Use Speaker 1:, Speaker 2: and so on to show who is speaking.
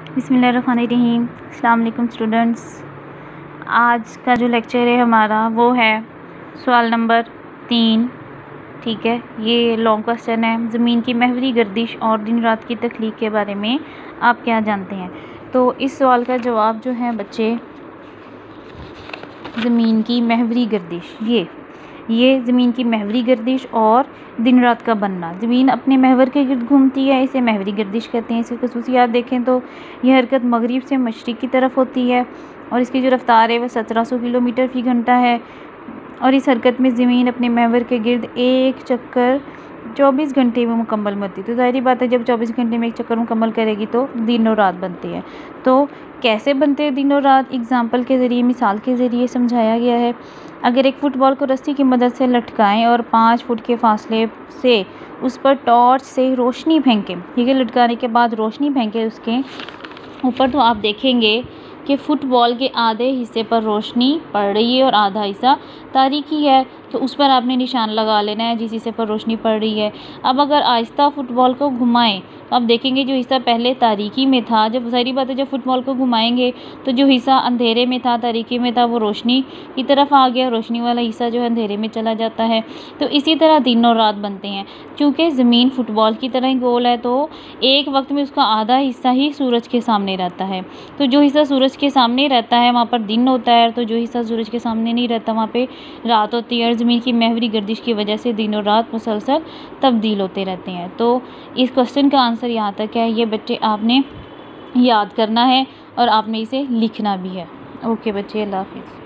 Speaker 1: बिस्मिल्लाहिर्रहमानिर्रहीम। अस्सलाम वालेकुम स्टूडेंट्स। आज का जो लेक्चर है हमारा वो है सवाल नंबर 3। ठीक है, ये लॉन्ग क्वेश्चन है। ज़मीन की महवरी गर्दिश और दिन रात की तख्लीक के बारे में आप क्या जानते हैं? तो इस सवाल का जवाब जो है बच्चे, ज़मीन की महवरी गर्दिश, ये ज़मीन की महवरी गर्दिश और दिन रात का बनना। ज़मीन अपने महवर के गिर्द घूमती है, इसे महवरी गर्दिश कहते हैं। इसकी खसूसियात देखें तो यह हरकत मगरिब से मशरिक़ की तरफ होती है और इसकी जो रफ्तार है वह 1700 किलोमीटर फ़ी घंटा है। और इस हरकत में ज़मीन अपने महवर के गिर्द एक चक्कर 24 घंटे में मुकम्मल होती है। तो ज़ाहिर बात है, जब 24 घंटे में एक चक्कर मुकम्मल करेगी तो दिन और रात बनती है। तो कैसे बनते हैं दिन और रात? एग्ज़ाम्पल के ज़रिए, मिसाल के ज़रिए समझाया गया है। अगर एक फ़ुटबॉल को रस्सी की मदद से लटकाएं और 5 फुट के फासले से उस पर टॉर्च से रोशनी फेंकें, ठीक है, लटकाने के बाद रोशनी फेंकें उसके ऊपर, तो आप देखेंगे कि फ़ुटबॉल के आधे हिस्से पर रोशनी पड़ रही है और आधा हिस्सा तारीकी है। तो उस पर आपने निशान लगा लेना है जिस हिस्से पर रोशनी पड़ रही है। अब अगर आहिस्ता फ़ुटबॉल को घुमाएं तो आप देखेंगे जो हिस्सा पहले तारीकी में था, जब ज़ाहिर बात है जब फ़ुटबॉल को घुमाएंगे तो जो हिस्सा अंधेरे में था, तारीकी में था, वो रोशनी की तरफ आ गया, रोशनी वाला हिस्सा जो है अंधेरे में चला जाता है। तो इसी तरह दिन और रात बनते हैं। चूँकि ज़मीन फ़ुटबॉल की तरह ही गोल है तो एक वक्त में उसका आधा हिस्सा ही सूरज के सामने रहता है। तो जो हिस्सा सूरज के सामने रहता है वहाँ पर दिन होता है, तो जो हिस्सा सूरज के सामने नहीं रहता वहाँ पे रात होती है। और ज़मीन की महवरी गर्दिश की वजह से दिन और रात मुसलसल तब्दील होते रहते हैं। तो इस क्वेश्चन का आंसर यहाँ तक है। ये बच्चे आपने याद करना है और आपने इसे लिखना भी है। ओके बच्चे, अल्लाह हाफिज़।